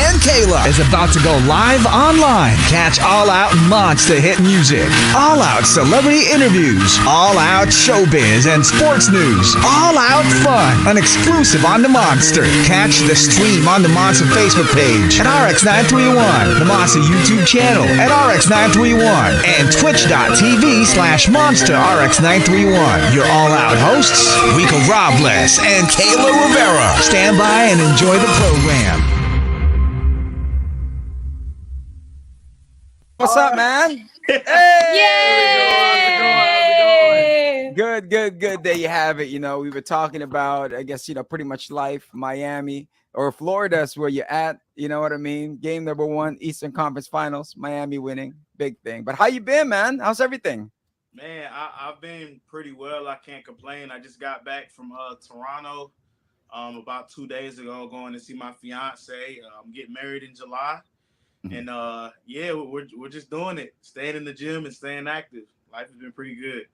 and Kayla is about to go live online. Catch All Out Monster hit music, All Out celebrity interviews, All Out showbiz and sports news, All Out fun, an exclusive on the Monster. Catch the stream on the Monster Facebook page at RX931, the Monster YouTube channel at RX931, and twitch.tv/Monster RX931. Your All Out hosts, Rico Robles and Kayla Rivera. Stand by and enjoy the program. What's up, man? Yay! Good. There you have it. We were talking about, I guess, pretty much life, Miami or Florida is where you're at. You know what I mean? Game number 1, Eastern Conference Finals, Miami winning. Big thing. But how you been, man? How's everything? Man, I've been pretty well. I can't complain. I just got back from Toronto about 2 days ago, going to see my fiance. I'm getting married in July. And we're just doing it, staying in the gym and staying active. Life has been pretty good.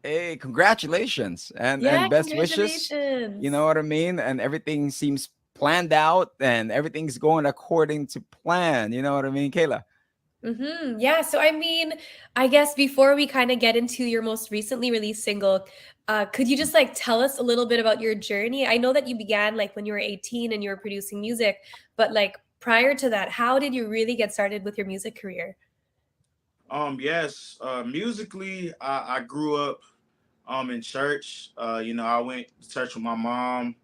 Hey, congratulations and best wishes. You know what I mean? And everything seems planned out and everything's going according to plan. You know what I mean, Kayla? Yeah. So, I mean, I guess before we kind of get into your most recently released single, could you just tell us a little bit about your journey? I know that you began when you were 18 and you were producing music, but prior to that, how did you really get started with your music career? Musically, I grew up in church. I went to church with my mom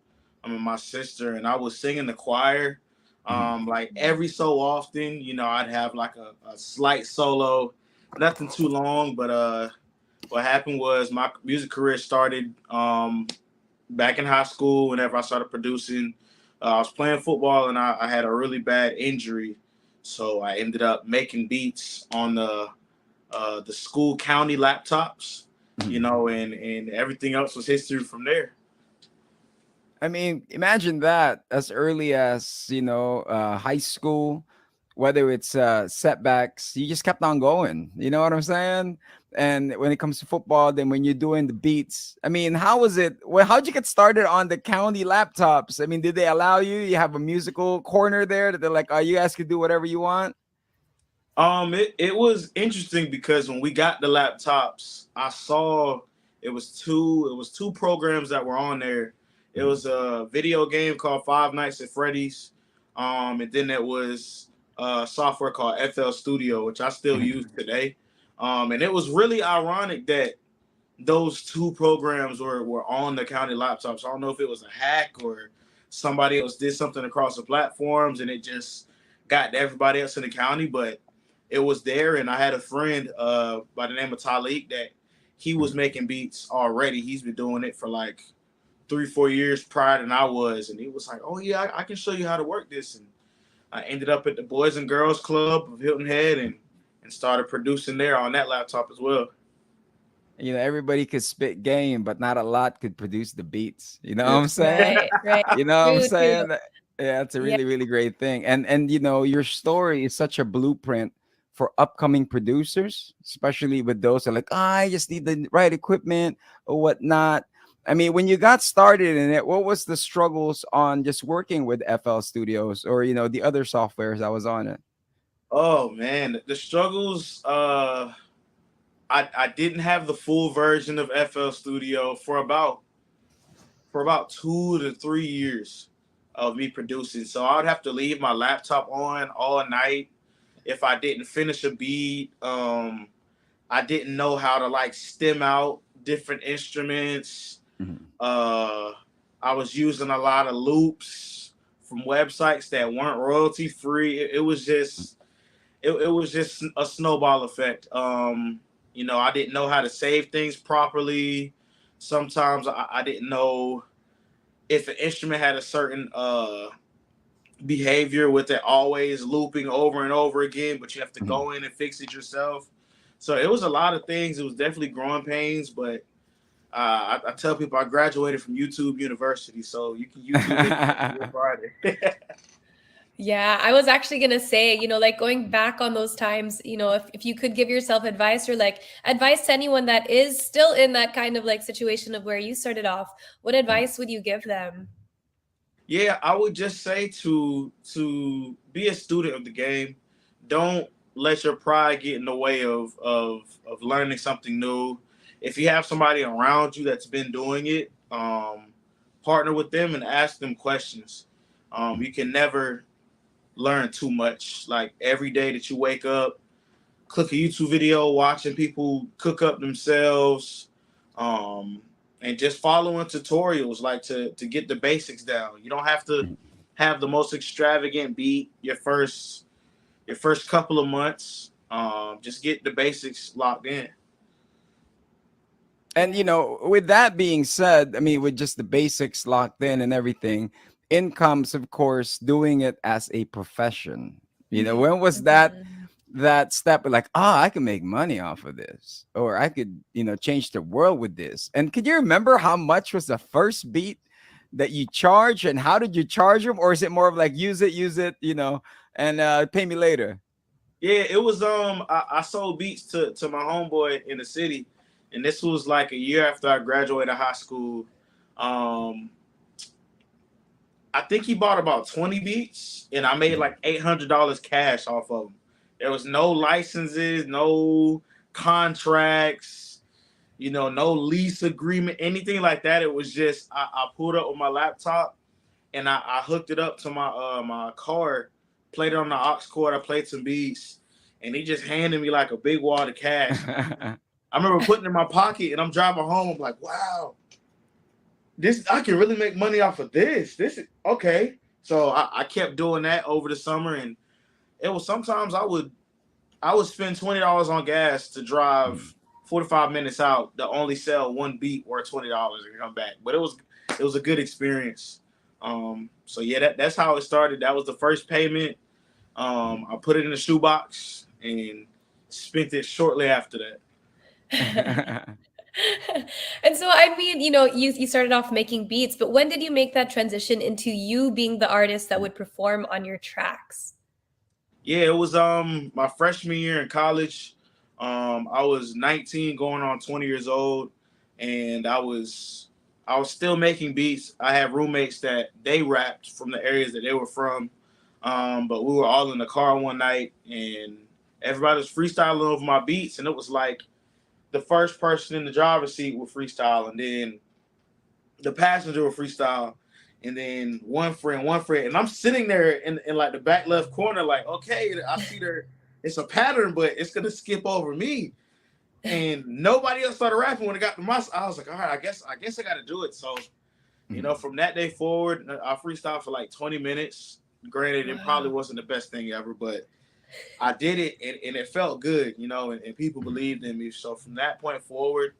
and my sister, and I was singing the choir. Every so often, I'd have a slight solo, nothing too long, but what happened was my music career started back in high school. Whenever I started producing, I was playing football and I had a really bad injury, so I ended up making beats on the school county laptops, and everything else was history from there. I mean, imagine that as early as, high school, whether it's setbacks, you just kept on going. You know what I'm saying? And when it comes to football, then when you're doing the beats, I mean, how was it? Well, how'd you get started on the county laptops? I mean, did they allow you? You have a musical corner there that they're like, oh, you guys can do whatever you want? It was interesting because when we got the laptops, I saw it was two programs that were on there. It was a video game called Five Nights at Freddy's, and then it was software called FL Studio, which I still use today. And it was really ironic that those two programs were on the county laptops. I don't know if it was a hack or somebody else did something across the platforms and it just got to everybody else in the county, but it was there. And I had a friend by the name of Talik that he was making beats already. He's been doing it for 3-4 years prior than I was. And he was like, oh yeah, I can show you how to work this. And I ended up at the Boys and Girls Club of Hilton Head and started producing there on that laptop as well. Everybody could spit game, but not a lot could produce the beats. You know what I'm saying? Right. You know what I'm True. saying? Yeah, it's a really, really great thing. And your story is such a blueprint for upcoming producers, especially with those that are like, I just need the right equipment or whatnot. I mean, when you got started in it, what was the struggles on just working with FL Studios or, the other softwares that was on it? Oh man, the struggles, I didn't have the full version of FL Studio for about 2 to 3 years of me producing. So I would have to leave my laptop on all night if I didn't finish a beat. I didn't know how to stem out different instruments. I was using a lot of loops from websites that weren't royalty free. It was just a snowball effect. I didn't know how to save things properly. Sometimes I didn't know if an instrument had a certain behavior with it always looping over and over again, but you have to go in and fix it yourself. So it was a lot of things. It was definitely growing pains, but I tell people I graduated from YouTube University, so you can YouTube it Friday. Yeah, I was actually going to say, going back on those times, if you could give yourself advice or advice to anyone that is still in that kind of situation of where you started off, what advice would you give them? Yeah, I would just say to be a student of the game. Don't let your pride get in the way of learning something new. If you have somebody around you that's been doing it, partner with them and ask them questions. You can never learn too much. Like every day that you wake up, click a YouTube video, watching people cook up themselves, um, and just following tutorials like to get the basics down. You don't have to have the most extravagant beat your first couple of months. Just get the basics locked in. And with that being said, I mean, with just the basics locked in and everything, incomes, of course, doing it as a profession. When was Mhm. that step of like, I can make money off of this, or I could, change the world with this? And could you remember how much was the first beat that you charge, and how did you charge them? Or is it more of like use it, and pay me later? Yeah, it was. I sold beats to my homeboy in the city, and this was like a year after I graduated high school. Um, I think he bought about 20 beats, and I made like $800 cash off of them. There was no licenses, no contracts, no lease agreement, anything like that. It was just I pulled up with my laptop and I hooked it up to my car, played it on the aux cord. I played some beats, and he just handed me like a big wad of cash. I remember putting it in my pocket, and I'm driving home. I'm like, wow, this I can really make money off of this. This is okay. So I kept doing that over the summer, and it was sometimes I would spend $20 on gas to drive 45 minutes out to only sell one beat worth $20 and come back. But it was a good experience. So yeah, that's how it started. That was the first payment. I put it in a shoebox and spent it shortly after that. And so, I mean, you started off making beats, but when did you make that transition into you being the artist that would perform on your tracks? Yeah, it was my freshman year in college. I was 19 going on 20 years old, and I was still making beats. I had roommates that they rapped from the areas that they were from. But we were all in the car one night, and everybody was freestyling over my beats, and it was like the first person in the driver's seat would freestyle, and then the passenger would freestyle, and then one friend, and I'm sitting there in like the back left corner, like, okay, I see there, it's a pattern, but it's gonna skip over me, and nobody else started rapping when it got to my. I was like, all right, I guess I got to do it. So, from that day forward, I freestyled for like 20 minutes. Granted, it probably Wow. wasn't the best thing ever, but I did it, and it felt good, and people believed in me. So from that point forward,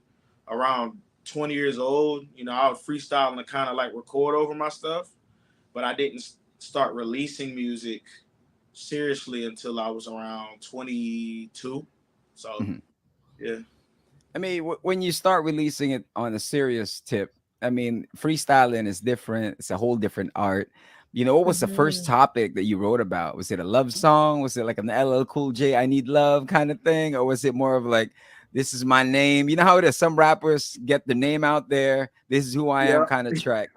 around 20 years old, I would freestyle and kind of like record over my stuff, but I didn't start releasing music seriously until I was around 22. So yeah. I mean, when you start releasing it on a serious tip, I mean, freestyling is different. It's a whole different art. What was the first Mhm. topic that you wrote about? Was it a love song? Was it like an LL Cool J, I Need Love kind of thing? Or was it more of like, this is my name? You know how it is? Some rappers get the name out there. This is who I am Yeah. kind of track.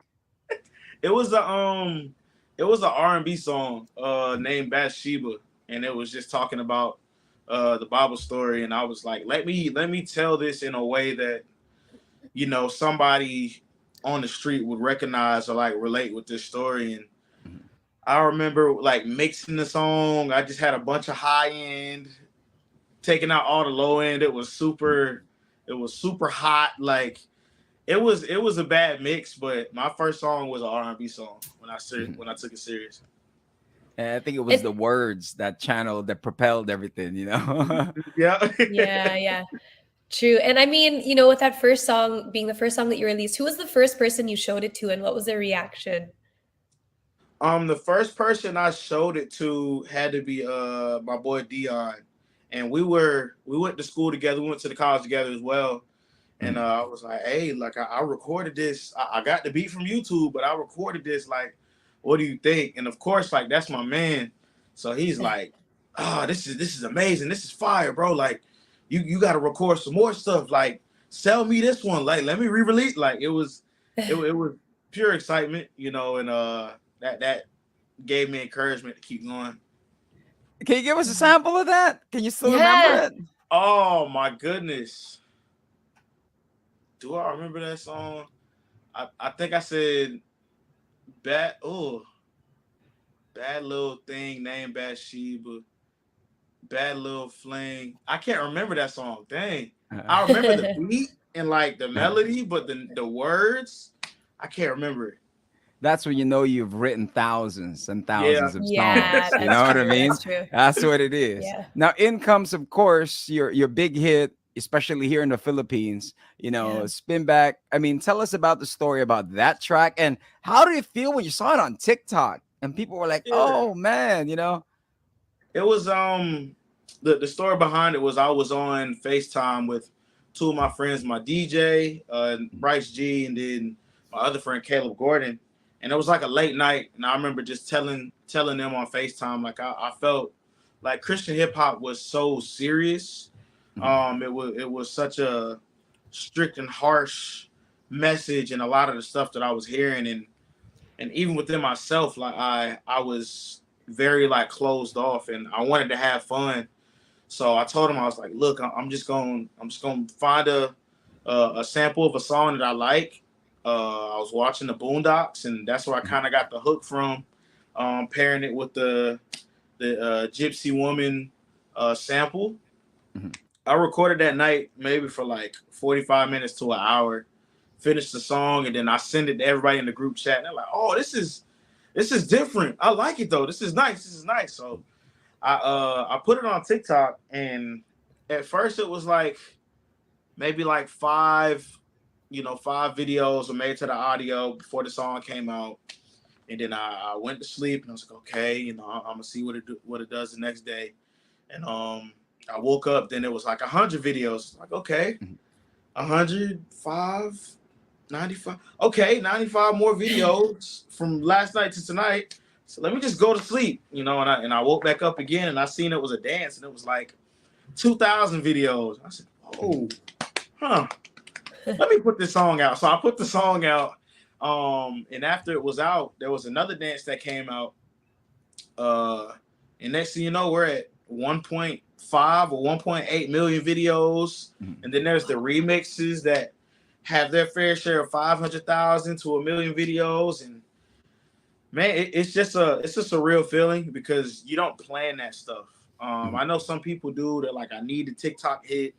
It was a R&B song named Bathsheba, and it was just talking about the Bible story, and I was like, let me tell this in a way that somebody on the street would recognize or like relate with this story. And I remember like mixing the song. I just had a bunch of high end, taking out all the low end. It was super hot. Like it was a bad mix, but my first song was an R&B song when I took it serious. And I think it was And the words that channeled, that propelled everything. Yeah. yeah, yeah, true. And I mean, with that first song being the first song that you released, who was the first person you showed it to, and what was their reaction? The first person I showed it to had to be my boy Dion, and we went to school together. We went to the college together as well. And I was like, hey, like I recorded this. I got the beat from YouTube, but I recorded this. Like, what do you think? And of course, like that's my man. So he's like, oh, this is amazing. This is fire, bro. Like, you got to record some more stuff. Like, sell me this one. Like, let me re-release. Like, it was pure excitement, and that gave me encouragement to keep going. Can you give us a sample of that? Can you still remember Yeah. it? Oh my goodness. Do I remember that song? I think I said bad little thing named Bathsheba. Bad little fling. I can't remember that song. Dang. I remember the beat and like the melody, but the words, I can't remember it. That's when you know you've written thousands and Yeah. thousands of Yeah, songs. You know that's what I true. mean? That's true. That's what it is. Yeah. Now, in comes, of course, your big hit, especially here in the Philippines. Yeah. Spin back. I mean, tell us about the story about that track and how did it feel when you saw it on TikTok and people were like, Yeah. "Oh man," It was the story behind it was I was on FaceTime with two of my friends, my DJ, Bryce G, and then my other friend Caleb Gordon. And it was like a late night, and I remember just telling them on FaceTime, like I felt like Christian hip hop was so serious. It was such a strict and harsh message, and a lot of the stuff that I was hearing, and even within myself, like I was very like closed off, and I wanted to have fun. So I told him, I was like, look, I'm just gonna find a sample of a song that I like. I was watching the Boondocks, and that's where I kind of got the hook from. Pairing it with the Gypsy Woman sample. Mhm. I recorded that night maybe for like 45 minutes to an hour. Finished the song, and then I send it to everybody in the group chat. And they're like, "Oh, this is different. I like it though. This is nice. This is nice." So I put it on TikTok, and at first it was like maybe like five videos were made to the audio before the song came out, and then I went to sleep, and I was like, okay, I'm gonna see what it does the next day, and I woke up, then it was like 100 videos. Like, okay, 105, 95. Okay, 95 more videos from last night to tonight. So let me just go to sleep, and I woke back up again, and I seen it was a dance, and it was like 2,000 videos. I said, oh, huh. Let me put this song out. So I put the song out. And after it was out, there was another dance that came out. And next thing you know, we're at 1.5 or 1.8 million videos. And then there's the remixes that have their fair share of 500,000 to a million videos. And man, it's just a real feeling because you don't plan that stuff. I know some people do. They're like, I need the TikTok hit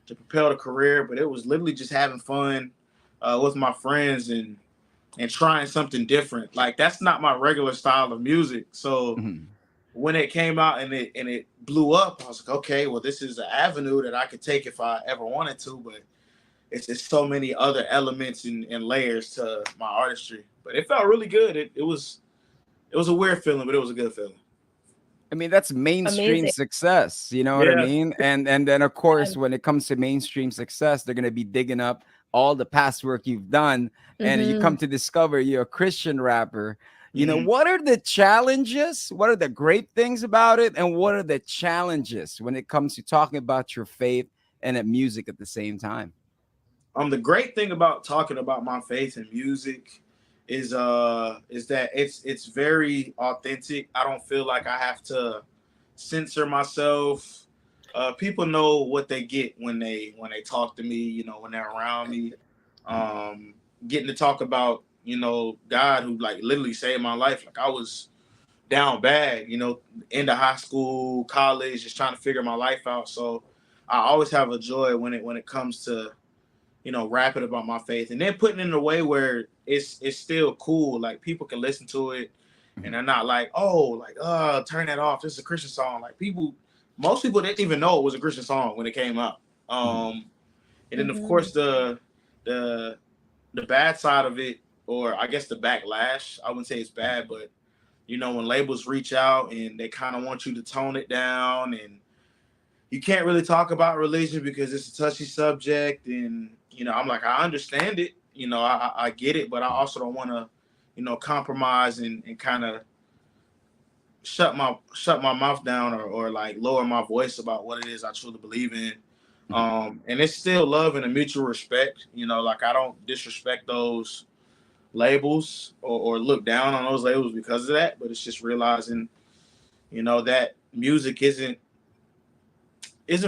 to propel the career, but it was literally just having fun with my friends and trying something different. Like, that's not my regular style of music. So when it came out and it blew up, I was like, okay, well, this is an avenue that I could take if I ever wanted to, but it's just so many other elements and layers to my artistry. But it felt really good. It was a weird feeling, but it was a good feeling. I mean, that's mainstream Amazing. success, you know what I Yeah. mean? And then of course, when it comes to mainstream success, they're gonna be digging up all the past work you've done, and you come to discover you're a Christian rapper. What are the challenges? What are the great things about it? And what are the challenges when it comes to talking about your faith and music at the same time? The great thing about talking about my faith and music is that it's very authentic. I don't feel like I have to censor myself. People know what they get when they talk to me, when they're around me. Getting to talk about, God, who like literally saved my life. Like, I was down bad, into high school, college, just trying to figure my life out. So I always have a joy when it comes to rapping about my faith, and then putting it in a way where it's still cool. Like, people can listen to it and they're not like, oh, like, turn that off. This is a Christian song. Like, most people didn't even know it was a Christian song when it came out. And then of course the bad side of it, or I guess the backlash, I wouldn't say it's bad, but when labels reach out and they kind of want you to tone it down, and you can't really talk about religion because it's a touchy subject. And I'm like, I understand it, I get it, but I also don't want to compromise and kind of shut my mouth down, or like lower my voice about what it is I truly believe in. And it's still love and a mutual respect, like, I don't disrespect those labels or look down on those labels because of that, but it's just realizing, that music isn't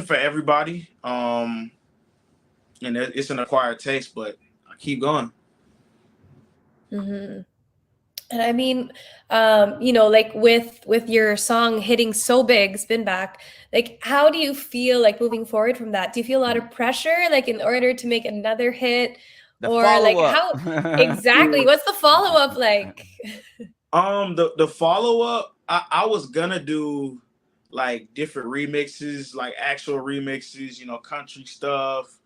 for everybody. And it's an acquired taste, but I keep going. Hmm. And I mean, like with your song hitting so big, Spin Back, like how do you feel like moving forward from that? Do you feel a lot of pressure, like in order to make another hit, The or like follow up. how exactly? What's the follow up like? The follow up, I was gonna do like different remixes, like actual remixes, country stuff,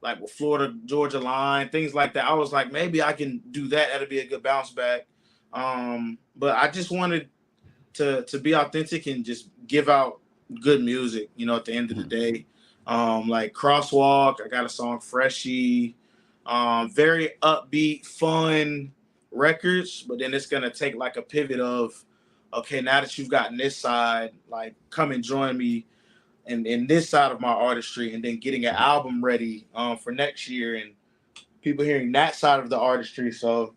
like with Florida Georgia line, things like that. I was like, maybe I can do that. That'll be a good bounce back. But I just wanted to be authentic and just give out good music, at the end of the day. Like Crosswalk, I got a song Freshie, very upbeat, fun records, but then it's gonna take like a pivot of, okay, now that you've gotten this side, like come and join me in this side of my artistry, and then getting an album ready for next year and people hearing that side of the artistry. So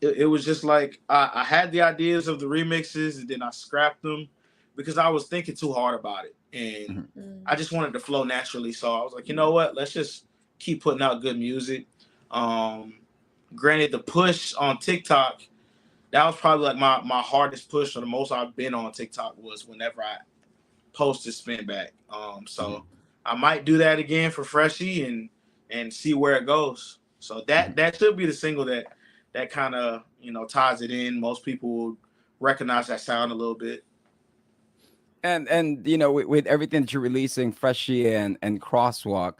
it was just like I had the ideas of the remixes and then I scrapped them because I was thinking too hard about it. And I just wanted to flow naturally. So I was like, you know what? Let's just keep putting out good music. Granted, the push on TikTok, that was probably like my hardest push or the most I've been on TikTok was whenever I posted Spin Back. So I might do that again for Freshie and see where it goes. So that should be the single that kind of ties it in. Most people will recognize that sound a little bit. And with everything that you're releasing, Freshie and Crosswalk,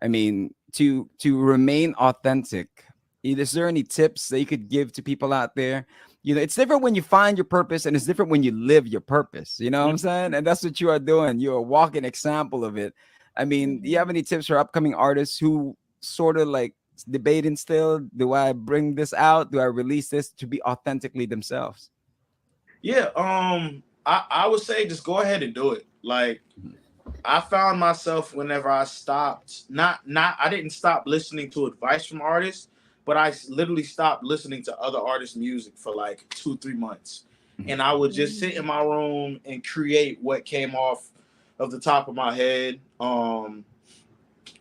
I mean, to remain authentic, is there any tips that you could give to people out there? It's different when you find your purpose, and it's different when you live your purpose. You know what I'm saying? And that's what you are doing. You're a walking example of it. I mean, do you have any tips for upcoming artists who sort of like debating still? Do I bring this out? Do I release this to be authentically themselves? Yeah, I would say just go ahead and do it. Like I found myself whenever I stopped, not I didn't stop listening to advice from artists, but I literally stopped listening to other artists' music for like 2-3 months, and I would just sit in my room and create what came off of the top of my head. And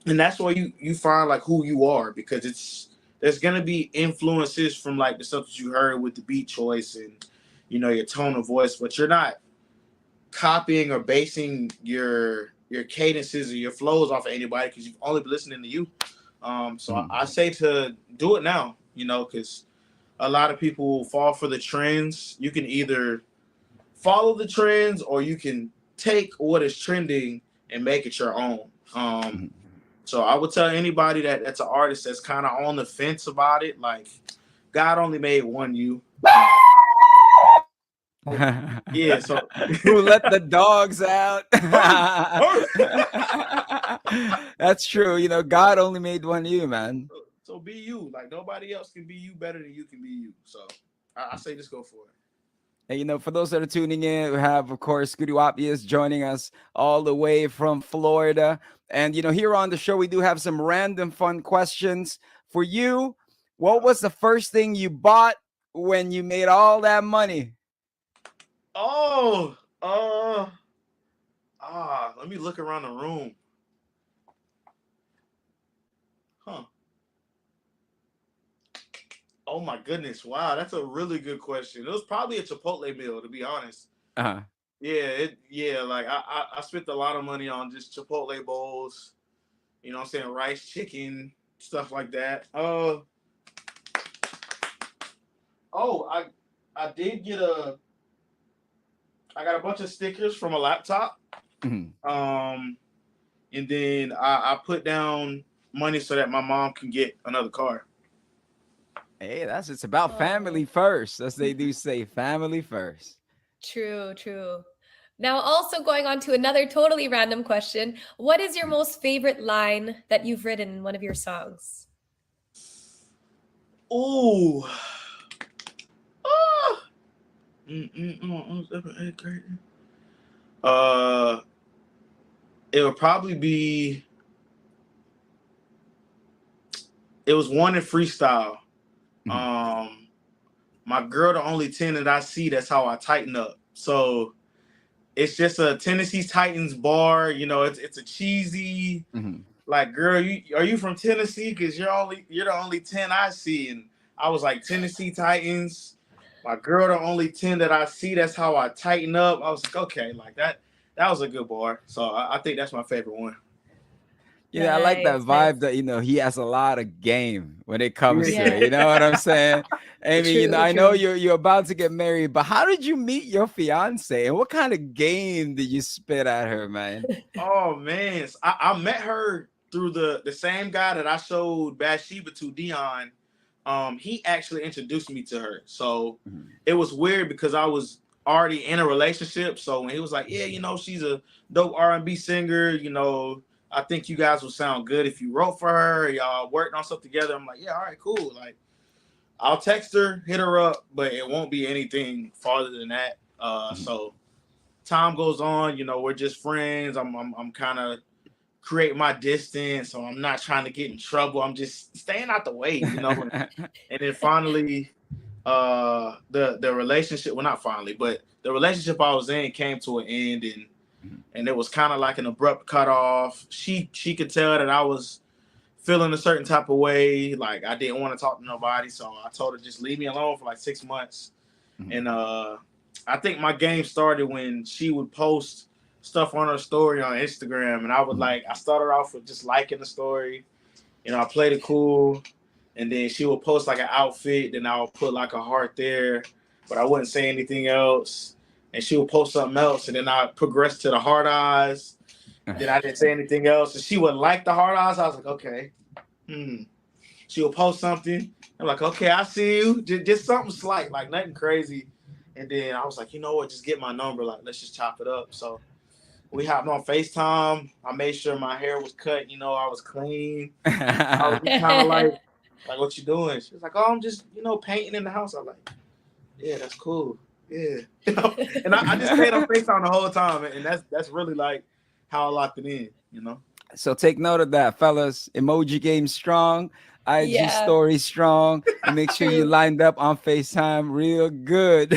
that's where you find like who you are, because there's gonna be influences from like the stuff that you heard with the beat choice and your tone of voice, but you're not copying or basing your cadences or your flows off of anybody because you've only been listening to you. So I say to do it now, because a lot of people fall for the trends. You can either follow the trends or you can take what is trending and make it your own. So I would tell anybody that's an artist that's kind of on the fence about it, like God only made one you. Yeah, so Who let the dogs out? That's true. God only made one you, man. so be you. Like nobody else can be you better than you can be you. So I say just go for it. And for those that are tuning in, we have, of course, Scootie Wop is joining us all the way from Florida. And here on the show, we do have some random fun questions for you. What was the first thing you bought when you made all that money? Oh, let me look around the room. Huh. Oh my goodness. Wow, that's a really good question. It was probably a Chipotle meal, to be honest. Uh-huh. Yeah, like I spent a lot of money on just Chipotle bowls, what I'm saying, rice, chicken, stuff like that. I did get I got a bunch of stickers from a laptop. And then I put down money so that my mom can get another car. Hey, it's about family first, as they do say, family first. True, true. Now, also going on to another totally random question. What is your most favorite line that you've written in one of your songs? Ooh. It would probably be. It was one in freestyle. Mhm. My girl, the only 10 that I see, that's how I tighten up. So it's just a Tennessee Titans bar. You know, it's a cheesy, Mhm. like, girl, are you from Tennessee? Because you're the only 10 I see. And I was like, Tennessee Titans. My girl, the only 10 that I see, that's how I tighten up. I was like, okay, like that was a good bar. So I think that's my favorite one. I like that Nice, vibe nice. that he has a lot of game when it comes to Yeah. it. Yeah, You know what I'm saying? I mean, true, I know true. you're about to get married, but how did you meet your fiance, and what kind of game did you spit at her, man? Oh man, I met her through the same guy that I showed Bathsheba to, Dion. He actually introduced me to her. So Mhm. it was weird because I was already in a relationship. So when he was like, yeah, she's a dope R&B singer, I think you guys would sound good if you wrote for her, y'all worked on stuff together. I'm like, yeah, all right, cool. Like, I'll text her, hit her up, but it won't be anything farther than that. Mhm. So time goes on, we're just friends. I'm kind of create my distance, so I'm not trying to get in trouble. I'm just staying out the way. And then finally, the relationship, well, not finally, but the relationship I was in came to an end, and it was kind of like an abrupt cutoff. She could tell that I was feeling a certain type of way, like I didn't want to talk to nobody, so I told her just leave me alone for like 6 months. Mhm. And I think my game started when she would post stuff on her story on Instagram, and I started off with just liking the story. I played it cool, and then she would post like an outfit, then I would put like a heart there, but I wouldn't say anything else. And she would post something else, and then I progressed to the heart eyes. Then I didn't say anything else, and she would like the heart eyes. I was like, okay, She would post something. I'm like, okay, I see you. Just something slight, like nothing crazy. And then I was like, you know what? Just get my number. Like, let's just chop it up. So we hopped on FaceTime. I made sure my hair was cut. I was clean. I was just kind of like, what you doing? She was like, oh, I'm just, painting in the house. I was like, yeah, that's cool. Yeah. And I just stayed on FaceTime the whole time. And that's really like how I locked it in. So take note of that, fellas. Emoji game strong, IG Yeah, story strong, and make sure you true. lined up on FaceTime real good.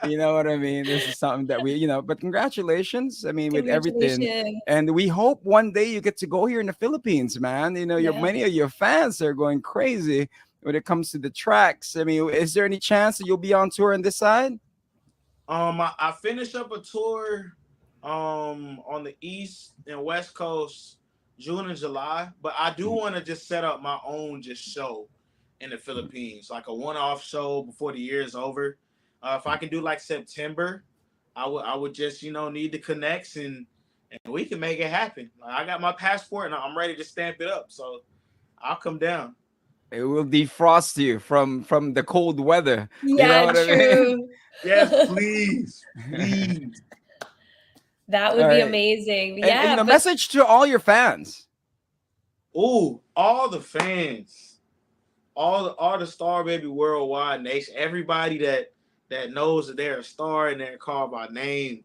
You know what I mean? This is something that but congratulations. I mean, with everything. Congratulations. And we hope one day you get to go here in the Philippines, man. Yeah. Many of your fans are going crazy when it comes to the tracks. I mean, is there any chance that you'll be on tour on this side? I finished up a tour on the East and West Coast June and July, but I do Mhm. want to just set up my own just show in the Philippines, like a one-off show before the year is over. If I can do like September, I would just need the connects, and we can make it happen. Like, I got my passport and I'm ready to stamp it up, so I'll come down. It will defrost you from the cold weather. You know Yeah, what I mean? true. Yes, please, please. That All would be right. amazing. And Yeah, but message to all your fans. Ooh, all the fans. All the Star Baby Worldwide Nation, everybody that knows that they're a star and they're called by name.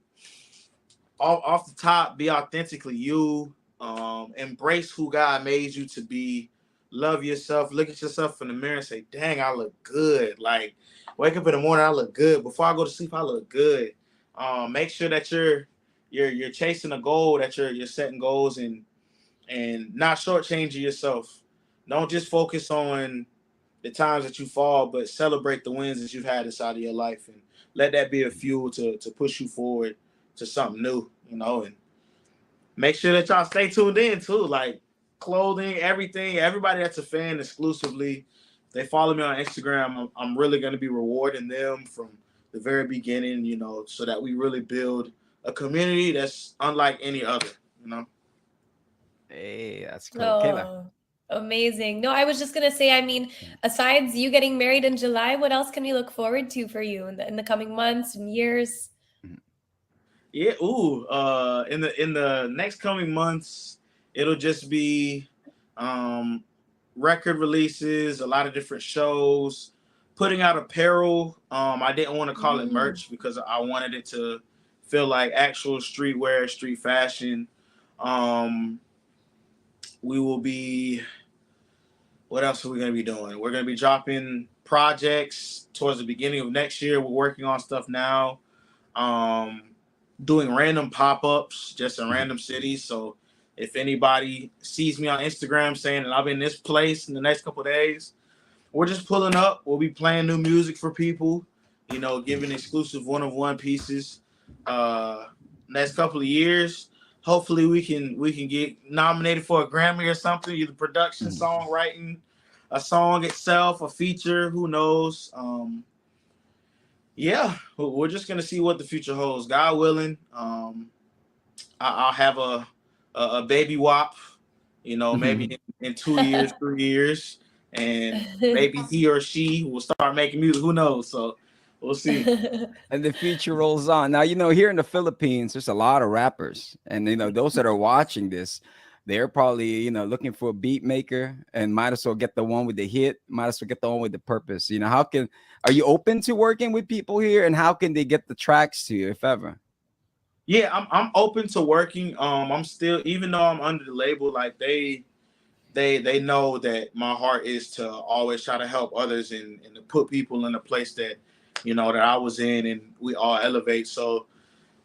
Off the top, be authentically you. Embrace who God made you to be. Love yourself. Look at yourself in the mirror and say, "Dang, I look good." Like, wake up in the morning, I look good. Before I go to sleep, I look good. Make sure that you're chasing a goal, that you're setting goals, and not shortchanging yourself. Don't just focus on the times that you fall, but celebrate the wins that you've had inside of your life, and let that be a fuel to push you forward to something new. And make sure that y'all stay tuned in too. Like clothing, everything, everybody that's a fan exclusively, they follow me on Instagram. I'm really going to be rewarding them from the very beginning, so that we really build a community that's unlike any other. Hey, that's cool. Kayla. oh, amazing. No, I was just gonna say, I mean, asides you getting married in July, what else can we look forward to for you in the coming months and years? Yeah, ooh, in the next coming months, it'll just be um record releases, a lot of different shows, putting out apparel. I didn't want to call it Mm. merch because I wanted it to feel like actual streetwear, street fashion. Um, we will be what else are we going to be doing? We're going to be dropping projects towards the beginning of next year. We're working on stuff now. Um, Doing random pop-ups just in random cities. So if anybody sees me on Instagram saying that I'll be in this place in the next couple of days, we're just pulling up. We'll be playing new music for people, giving exclusive one-of-one pieces. Next couple of years, hopefully we can get nominated for a Grammy or something, either production, songwriting, a song itself, a feature, who knows. Yeah, we're just gonna see what the future holds. God willing, I'll have a baby Wop, maybe in 2 years, 3 years, and maybe he or she will start making music. Who knows? So we'll see. And the future rolls on. Now, here in the Philippines, there's a lot of rappers. And, those that are watching this, they're probably, looking for a beat maker and might as well get the one with the hit, might as well get the one with the purpose. Are you open to working with people here, and how can they get the tracks to you, if ever? Yeah, I'm open to working. I'm still, even though I'm under the label, like they know that my heart is to always try to help others and to put people in a place that, that I was in, and we all elevate. So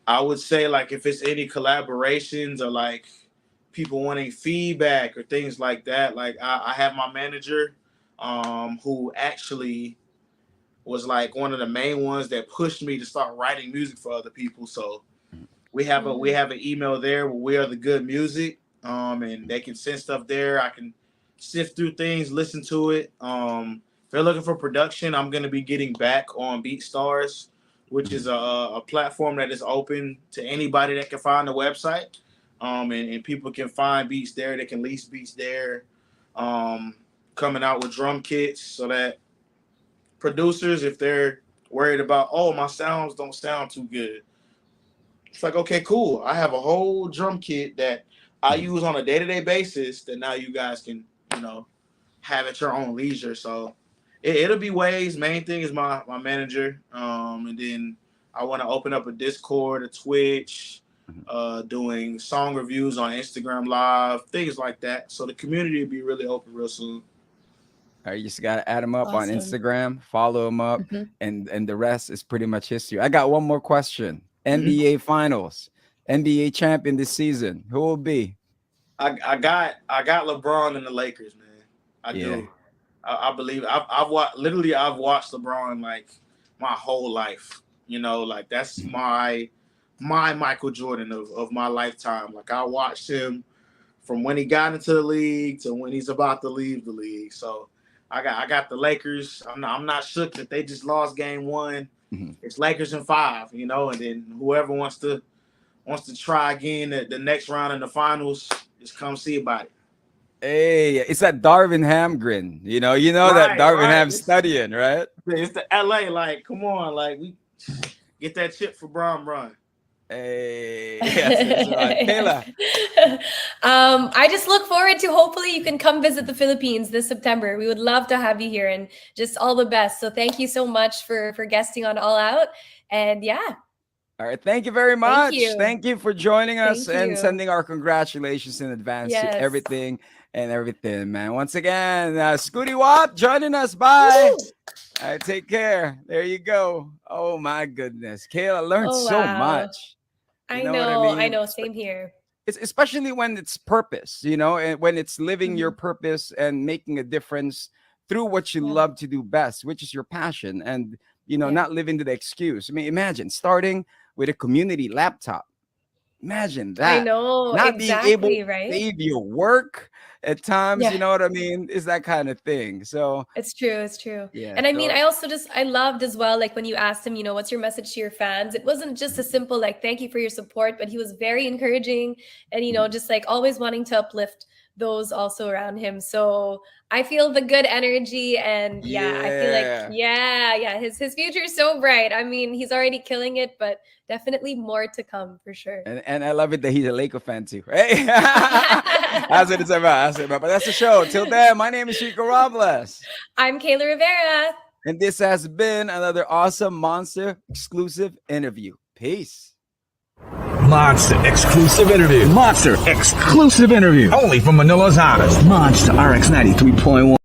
I would say, like, if it's any collaborations or like people wanting feedback or things like that, like I have my manager, who actually was like one of the main ones that pushed me to start writing music for other people. So we have an email there where we are the good music, and they can send stuff there. I can sift through things, listen to it. If they're looking for production, I'm going to be getting back on BeatStars, which is a platform that is open to anybody that can find the website. And people can find beats there. They can lease beats there. Coming out with drum kits so that producers, if they're worried about, my sounds don't sound too good, it's like, okay, cool. I have a whole drum kit that I use on a day-to-day basis that now you guys can, have at your own leisure. So it'll be ways. Main thing is my manager. And then I want to open up a Discord, a Twitch, doing song reviews on Instagram Live, things like that. So the community will be really open real soon. All right, you just got to add them up on Awesome. Instagram, follow them up, and the rest is pretty much history. I got one more question. NBA Finals, NBA champion this season. Who will be? I got LeBron and the Lakers, man. I do. I believe I've watched LeBron like my whole life. Like that's my Michael Jordan of my lifetime. Like I watched him from when he got into the league to when he's about to leave the league. So I got the Lakers. I'm not shook that they just lost game one. It's Lakers in 5, and then whoever wants to try again the next round in the finals, just come see about it. Hey, it's that Darvin Ham grin. You know that Darvin Ham studying, right? It's the LA. Like, come on, like we get that chip for Bron Run. Hey, yes, right. Kayla. I just look forward to, hopefully you can come visit the Philippines this September. We would love to have you here, and just all the best. So thank you so much for guesting on All Out. And yeah. All right. Thank you very much. Thank you for joining us Thank and you. sending our congratulations in advance to everything, man. Once again, Scootie Wop joining us. Bye. Woo! All right, take care. There you go. Oh my goodness. Kayla learned so much. I know. Same here. It's especially when it's purpose, and when it's living your purpose and making a difference through what you love to do best, which is your passion, and not living to the excuse. I mean, imagine starting with a community laptop. Imagine that. I know. Not exactly, being able right? to save your work at times, you know what I mean? Is that kind of thing. So it's true. Yeah. And I mean, I loved as well, like when you asked him, what's your message to your fans? It wasn't just a simple, like, thank you for your support, but he was very encouraging and, just like always wanting to uplift those also around him. So I feel the good energy, and I feel like, his future is so bright. I mean, he's already killing it, but definitely more to come for sure. And I love it that he's a Laker fan too. Hey, that's what it's about. But that's the show. Till then, my name is Rico Robles. I'm Kayla Rivera. And this has been another awesome Monster exclusive interview. Peace. Monster exclusive interview. Monster exclusive interview. Only from Manila's hottest. Monster RX93.1.